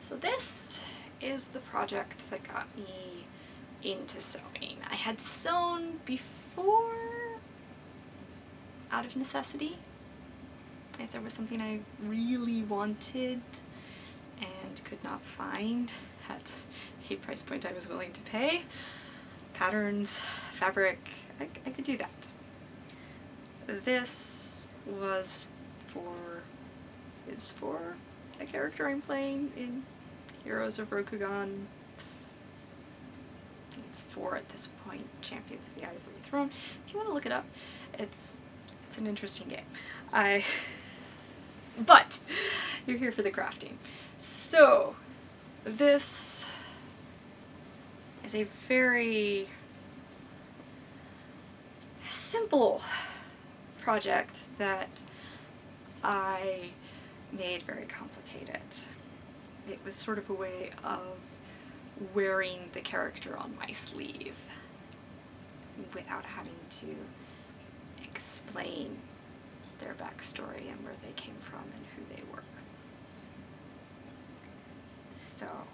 So this is the project that got me into sewing. I had sewn before out of necessity. If there was something I really wanted and could not find at a price point I was willing to pay, patterns, fabric, I could do that. This is for a character I'm playing in Heroes of Rokugan. I think it's 4 at this point, Champions of the Ivory Throne. If you want to look it up, it's an interesting game. But you're here for the crafting. So this is a very simple project that I made very complicated. It was sort of a way of wearing the character on my sleeve without having to explain their backstory and where they came from and who they were. So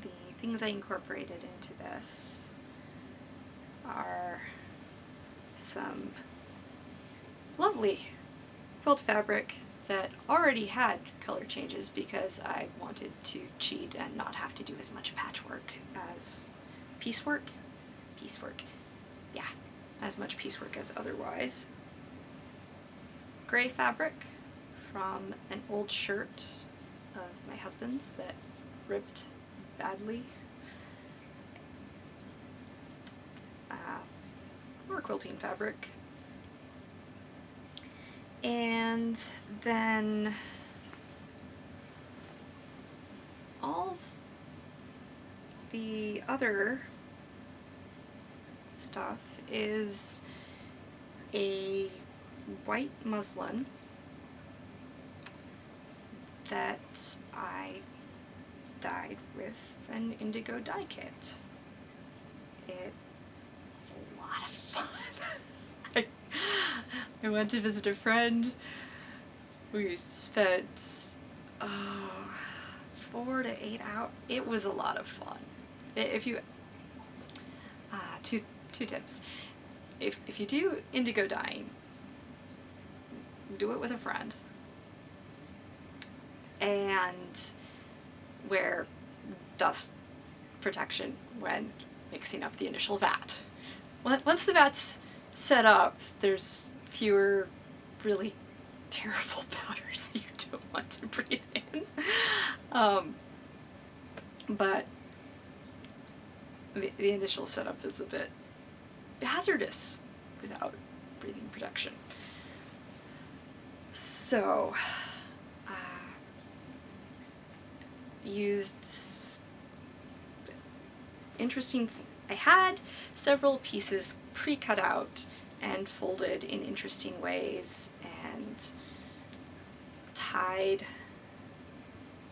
the things I incorporated into this are some lovely quilt fabric that already had color changes because I wanted to cheat and not have to do as much patchwork as piecework. Yeah, as much piecework as otherwise. Gray fabric from an old shirt of my husband's that ripped badly. More quilting fabric. And then all the other stuff is a white muslin that I dyed with an indigo dye kit. It was a lot of fun. I went to visit a friend. We spent 4 to 8 hours. It was a lot of fun. If you two tips. If you do indigo dyeing, do it with a friend and wear dust protection when mixing up the initial vat. Once the vat's set up, there's fewer really terrible powders that you don't want to breathe in. But the initial setup is a bit hazardous without breathing protection. So, used I had several pieces pre-cut out and folded in interesting ways and tied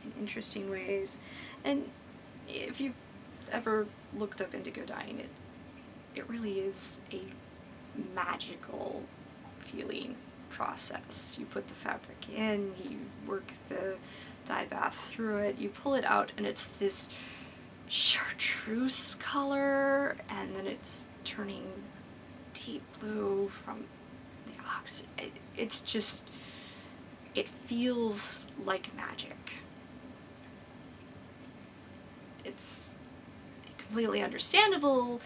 in interesting ways. And if you've ever looked up indigo dyeing, it really is a magical feeling process. You put the fabric in, you work the dye bath through it, you pull it out, and it's this chartreuse color, and then it's turning deep blue from the oxygen. It's just, it feels like magic. It's a completely understandable,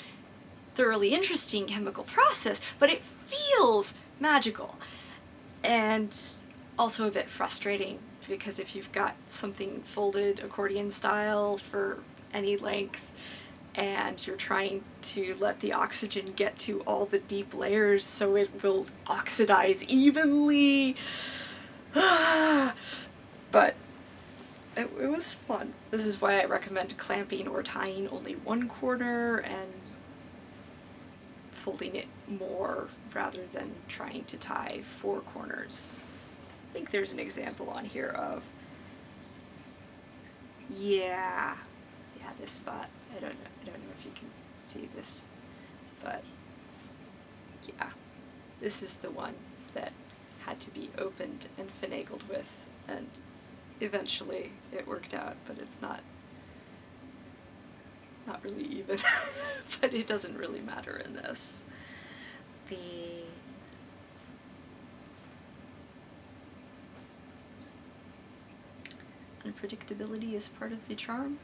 thoroughly interesting chemical process, but it feels magical. And also a bit frustrating, because if you've got something folded accordion style for any length and you're trying to let the oxygen get to all the deep layers so it will oxidize evenly. But it was fun. This is why I recommend clamping or tying only one corner and folding it more rather than trying to tie 4 corners. I think there's an example on here of, yeah, this spot. I don't know if you can see this, but yeah, this is the one that had to be opened and finagled with, and eventually it worked out, but it's not really even. But it doesn't really matter in this. The unpredictability is part of the charm.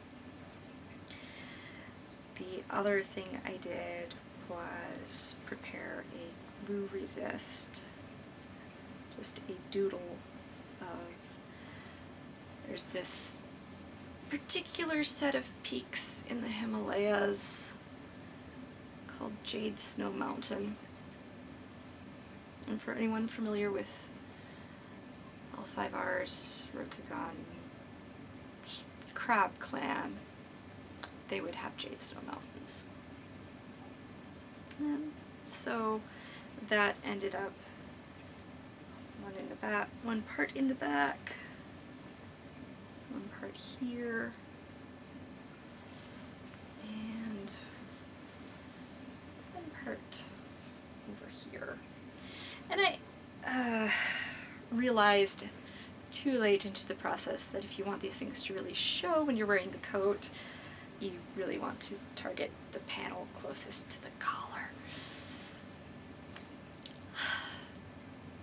The other thing I did was prepare a glue resist, just a doodle of, there's this particular set of peaks in the Himalayas called Jade Snow Mountain. And for anyone familiar with L5R's Rokugan Crab Clan, they would have Jade Snow Mountains. And so that ended up one part in the back, one part here, and one part over here. And I realized too late into the process that if you want these things to really show when you're wearing the coat, you really want to target the panel closest to the collar.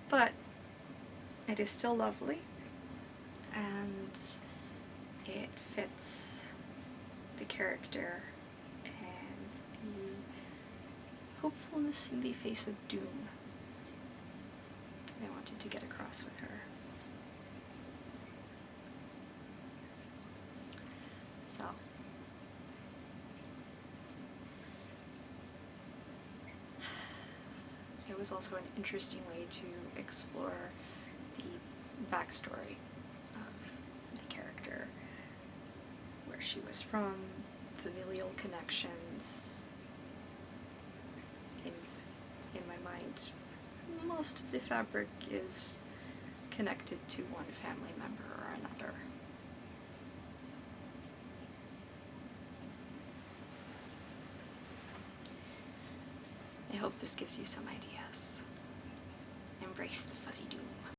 But it is still lovely, and it fits the character and the hopefulness in the face of doom I wanted to get across with her. So, it was also an interesting way to explore the backstory of the character, where she was from, familial connections. In my mind, most of the fabric is connected to one family member or another. I hope this gives you some ideas. Embrace the fuzzy doom.